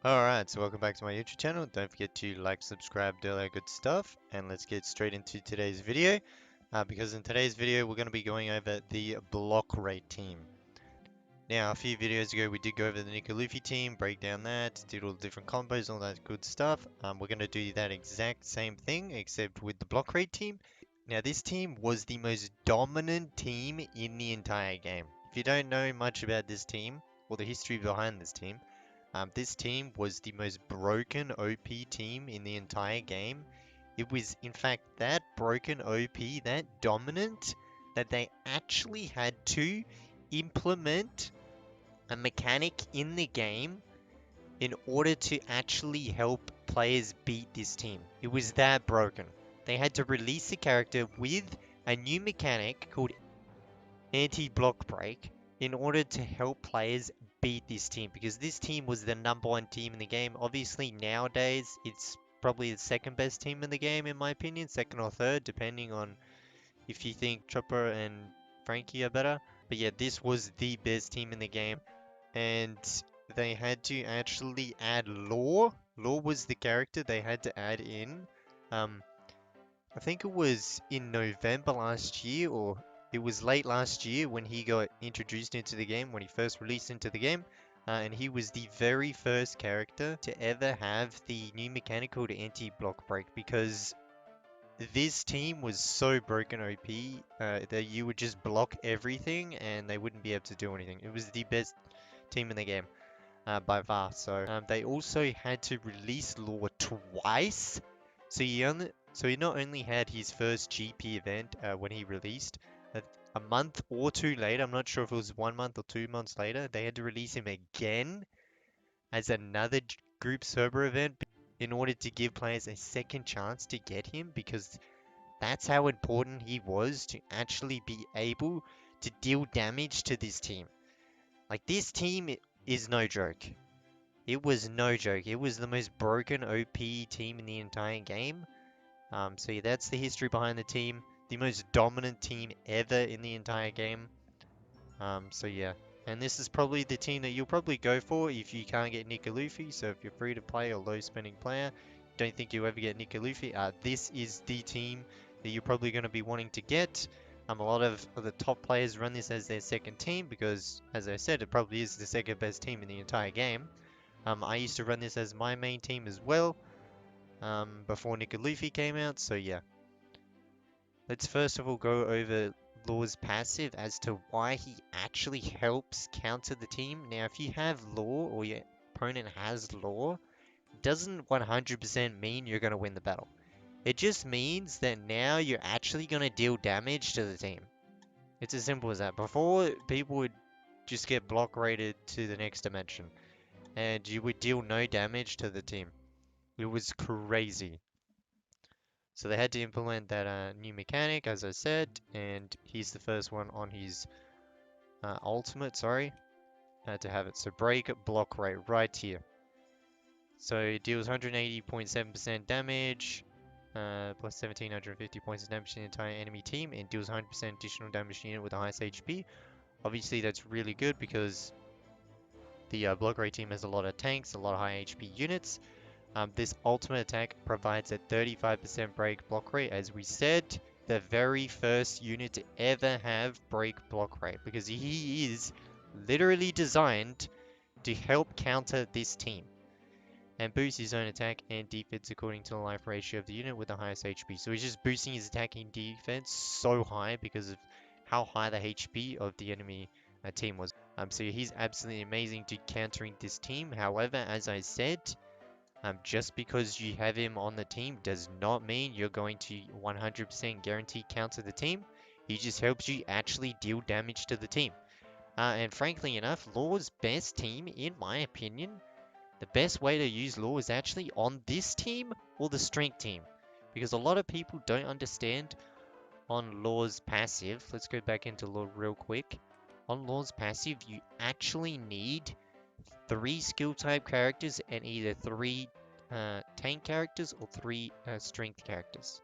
Alright, so welcome back to my YouTube channel. Don't forget to like, subscribe, do all that good stuff. And let's get straight into today's video. Because in today's video, we're going to be going over the block rate team. Now, a few videos ago, we did go over the Nickeloofy team, break down that, did all the different combos, all that good stuff. We're going to do that exact same thing, except with the block rate team. Now, this team was the most dominant team in the entire game. If you don't know much about this team, or the history behind this team was the most broken OP team in the entire game. It was, in fact, that broken OP, that dominant, that they actually had to implement a mechanic in the game in order to actually help players beat this team. It was that broken. They had to release a character with a new mechanic called anti-block break in order to help players beat this team, because this team was the number one team in the game. Obviously nowadays it's probably the second best team in the game, in my opinion, second or third depending on if you think Chopper and Frankie are better. But yeah, this was the best team in the game, and they had to actually add Law. Law was the character they had to add in. um I think it was in November last year, or it was late last year when he got introduced into the game, when he first released into the game. And he was the very first character to ever have the new mechanic called anti-block break, because this team was so broken OP that you would just block everything and they wouldn't be able to do anything. It was the best team in the game by far. So they also had to release Law twice. So he not only had his first GP event when he released, a month or two later, I'm not sure if it was 1 month or 2 months later, they had to release him again as another group server event in order to give players a second chance to get him, because that's how important he was to actually be able to deal damage to this team. Like, this team is no joke. It was no joke. It was the most broken OP team in the entire game. So yeah, that's the history behind the team. The most dominant team ever in the entire game. So yeah. And this is probably the team that you'll probably go for if you can't get Nickeloofy. So if you're free to play or low spending player, don't think you'll ever get Nickeloofy. This is the team that you're probably going to be wanting to get. A lot of the top players run this as their second team because, as I said, it probably is the second best team in the entire game. I used to run this as my main team as well, before Nickeloofy came out, so yeah. Let's first of all go over Law's passive as to why he actually helps counter the team. Now, if you have Law or your opponent has Law, it doesn't 100% mean you're going to win the battle. It just means that now you're actually going to deal damage to the team. It's as simple as that. Before, people would just get block rated to the next dimension, and you would deal no damage to the team. It was crazy. So they had to implement that new mechanic, as I said, and he's the first one on his ultimate, sorry, to have it. So break block rate right here. So it deals 180.7% damage, plus 1750 points of damage to the entire enemy team, and deals 100% additional damage to the unit with the highest HP. Obviously that's really good because the block rate team has a lot of tanks, a lot of high HP units. This ultimate attack provides a 35% break block rate, as we said, the very first unit to ever have break block rate, because he is literally designed to help counter this team and boost his own attack and defense according to the life ratio of the unit with the highest HP. So he's just boosting his attacking defense so high because of how high the HP of the enemy team was. So he's absolutely amazing to countering this team. However, as I said, just because you have him on the team does not mean you're going to 100% guarantee counter the team. He just helps you actually deal damage to the team. And frankly enough, Law's best team, in my opinion, the best way to use Law is actually on this team or the strength team. Because a lot of people don't understand on Law's passive. Let's go back into Law real quick. On Law's passive, you actually need 3 skill type characters and either 3 tank characters or 3 strength characters,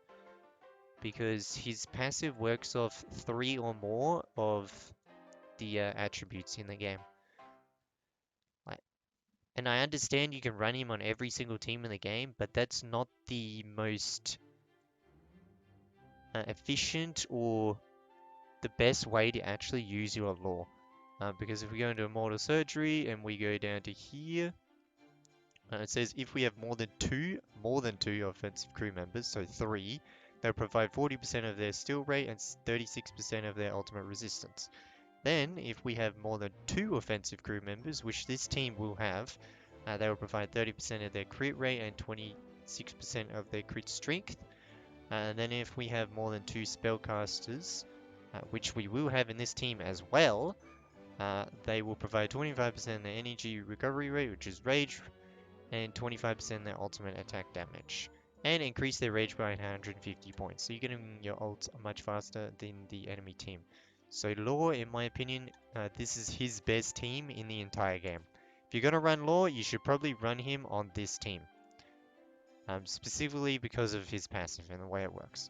because his passive works off 3 or more of the attributes in the game. Like, And I understand you can run him on every single team in the game, but that's not the most efficient or the best way to actually use your lore. Because if we go into Immortal Surgery and we go down to here, it says if we have more than two offensive crew members, so 3, they'll provide 40% of their steal rate and 36% of their ultimate resistance. Then, if we have more than 2 offensive crew members, which this team will have, they will provide 30% of their crit rate and 26% of their crit strength. And then if we have more than 2 spellcasters, which we will have in this team as well, they will provide 25% of their energy recovery rate, which is rage, and 25% of their ultimate attack damage. And increase their rage by 150 points. So you're getting your ults much faster than the enemy team. So Lore, in my opinion, this is his best team in the entire game. If you're going to run Lore, you should probably run him on this team. Specifically because of his passive and the way it works.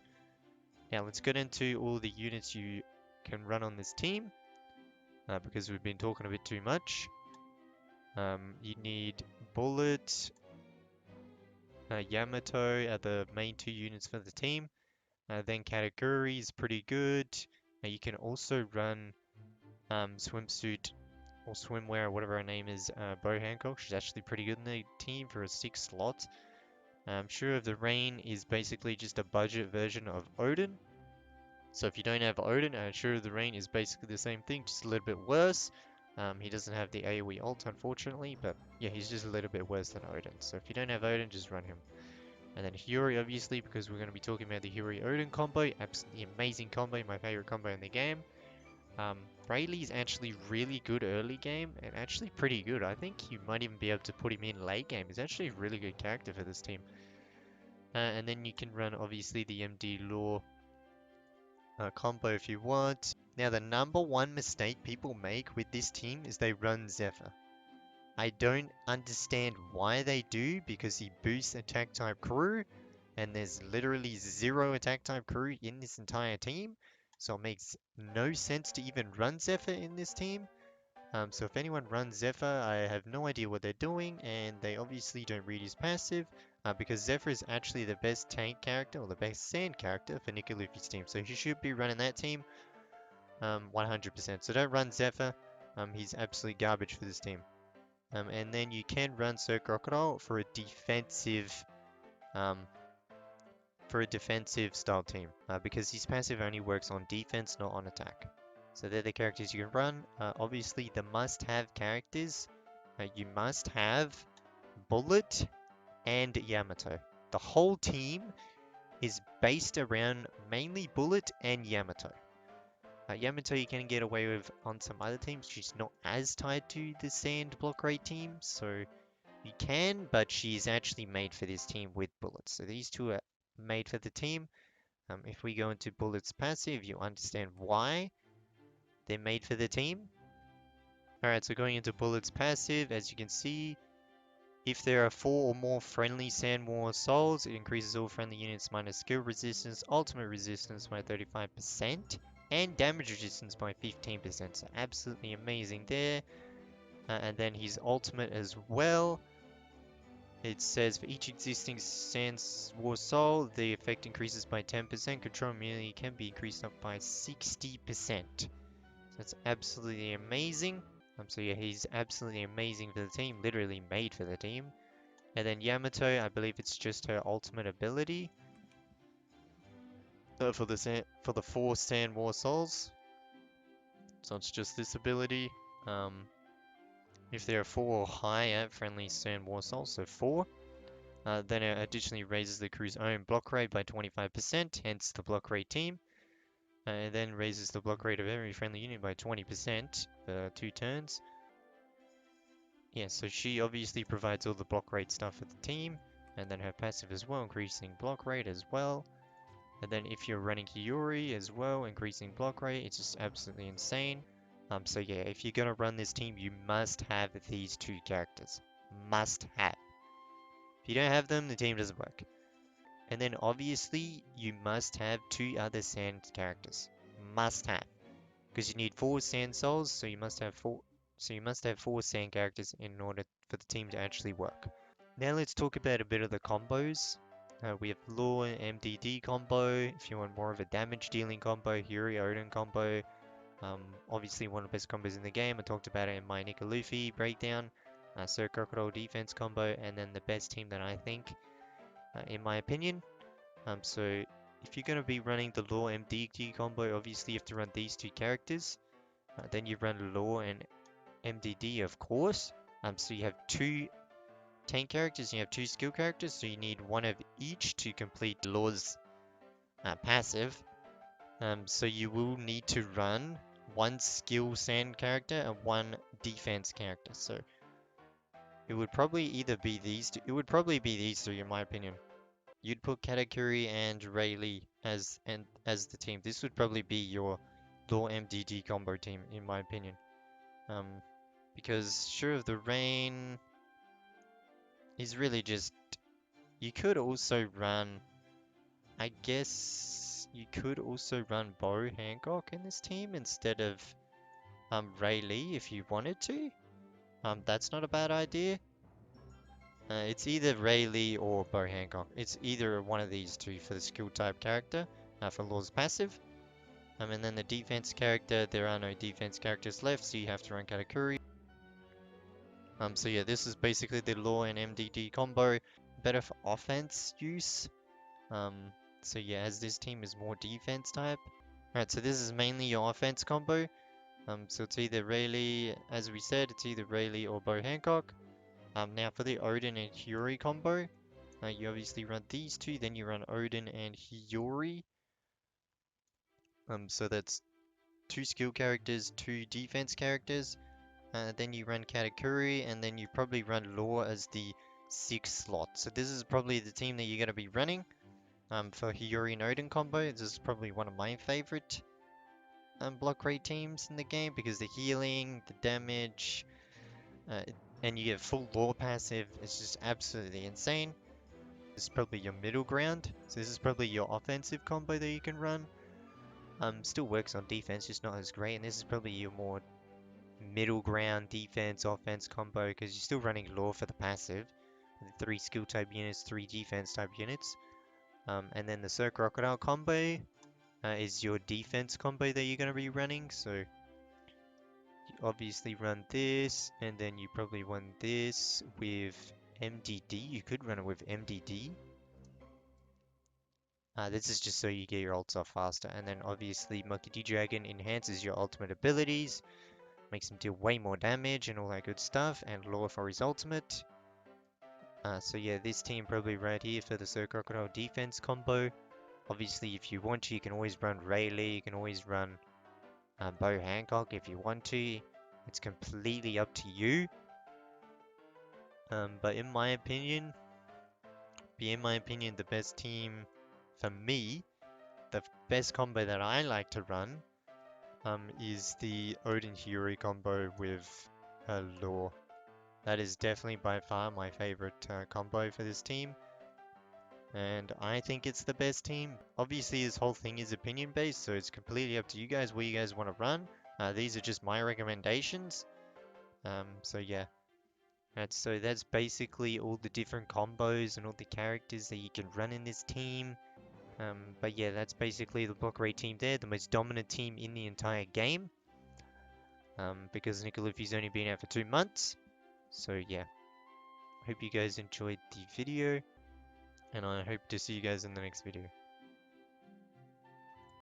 Now let's get into all the units you can run on this team. Because we've been talking a bit too much. You need Bullet, Yamato are the main 2 units for the team. Then Katakuri is pretty good. You can also run Swimsuit or Swimwear or whatever her name is, Bo Hancock. She's actually pretty good in the team for a 6 slot. Shura of the Rain is basically just a budget version of Odin. So if you don't have Odin, Shura of the Rain is basically the same thing, just a little bit worse. He doesn't have the AoE ult, unfortunately, but yeah, he's just a little bit worse than Odin. So if you don't have Odin, just run him. And then Huri, obviously, because we're going to be talking about the Huri-Odin combo. Absolutely amazing combo, my favorite combo in the game. Rayleigh is actually really good early game, and actually pretty good. I think you might even be able to put him in late game. He's actually a really good character for this team. And then you can run, obviously, the MD Lore combo if you want. Now, the number one mistake people make with this team is they run Zephyr. I don't understand why they do, because he boosts attack type crew, and there's literally 0 attack type crew in this entire team, so it makes no sense to even run Zephyr in this team. So if anyone runs Zephyr, I have no idea what they're doing, and they obviously don't read his passive, because Zephyr is actually the best tank character, or the best sand character for Nick Luffy's team, so he should be running that team 100%. So don't run Zephyr, he's absolute garbage for this team. And then you can run Sir Crocodile for a defensive style team, because his passive only works on defense, not on attack. So they're the characters you can run. Obviously, the must-have characters, you must have Bullet and Yamato. The whole team is based around mainly Bullet and Yamato. Yamato you can get away with on some other teams. She's not as tied to the sand block rate team, so you can, but she's actually made for this team with Bullets. So these two are made for the team. If we go into Bullets passive, you understand why they're made for the team. Alright, so going into Bullets passive, as you can see, if there are 4 or more friendly Sand War souls, it increases all friendly units minus skill resistance, ultimate resistance by 35%, and damage resistance by 15%. So absolutely amazing there. And then his ultimate as well. It says for each existing Sand War soul, the effect increases by 10%. Control immunity can be increased up by 60%. So that's absolutely amazing. So yeah, he's absolutely amazing for the team. Literally made for the team. And then Yamato, I believe it's just her ultimate ability. For the 4 Sand War souls. So it's just this ability. If there are 4 or higher friendly Sand War souls, so 4, then it additionally raises the crew's own block rate by 25%, hence the block rate team. And then raises the block rate of every friendly unit by 20% for 2 turns. Yeah, so she obviously provides all the block rate stuff for the team. And then her passive as well, increasing block rate as well. And then if you're running Hiyori as well, increasing block rate, it's just absolutely insane. So yeah, if you're gonna run this team, you must have these 2 characters. Must have. If you don't have them, the team doesn't work. And then obviously, you must have 2 other sand characters. Must have. Because you need 4 sand souls, so you must have 4 sand characters in order for the team to actually work. Now let's talk about a bit of the combos. We have Law and MDD combo. If you want more of a damage dealing combo, Hiyori Odin combo. Obviously one of the best combos in the game. I talked about it in my Nika Luffy breakdown. Sir Crocodile defense combo, and then the best team that I think, in my opinion. So if you're going to be running the Law MDD combo, obviously you have to run these two characters. Then you run Law and MDD, of course. So you have two tank characters, and you have two skill characters, so you need one of each to complete Law's passive. So you will need to run one skill sand character and one defense character. So it would probably either be these two. It would probably be these three, in my opinion. You'd put Katakuri and Rayleigh as the team. This would probably be your Law MDD combo team, in my opinion. Because Sure of the Rain is really just. You could also run. I guess you could also run Bo Hancock in this team instead of Rayleigh if you wanted to. That's not a bad idea. It's either Rayleigh or Bo Hancock. It's either one of these two for the skill type character for Law's passive. And then the defense character, there are no defense characters left, so you have to run Katakuri. So yeah, this is basically the Law and MDD combo. Better for offense use. So yeah, as this team is more defense type. Alright, so this is mainly your offense combo. So it's either Rayleigh, as we said, it's either Rayleigh or Bo Hancock. Now for the Odin and Hiyori combo, you obviously run these two, then you run Odin and Hiyori. So that's two skill characters, two defense characters. Then you run Katakuri, and then you probably run Law as the 6th slot. So this is probably the team that you're going to be running for Hiyori and Odin combo. This is probably one of my favorite block rate teams in the game because the healing, the damage, and you get full Law passive. It's just absolutely insane. This is probably your middle ground. So this is probably your offensive combo that you can run. Still works on defense, just not as great. And this is probably your more middle ground defense offense combo because you're still running Law for the passive. 3 skill type units, 3 defense type units. And then the Sir Crocodile combo is your defense combo that you're going to be running. So you obviously run this, and then you probably run this with MDD. You could run it with MDD. This is just so you get your ults off faster. And then obviously Monkey D Dragon enhances your ultimate abilities, makes him deal way more damage and all that good stuff, and Law for his ultimate. So yeah, this team probably right here for the Sir Crocodile defense combo. Obviously, if you want to, you can always run Rayleigh, you can always run Bo Hancock if you want to. It's completely up to you. But in my opinion, the best team for me, the best combo that I like to run, is the Odin Hiyori combo with Law. That is definitely by far my favorite combo for this team. And I think it's the best team. Obviously, this whole thing is opinion based, so it's completely up to you guys what you guys want to run. These are just my recommendations. So yeah. That's basically all the different combos and all the characters that you can run in this team. But yeah, that's basically the block rate team there, the most dominant team in the entire game. Because Nika Luffy's only been out for 2 months. So yeah, hope you guys enjoyed the video, and I hope to see you guys in the next video.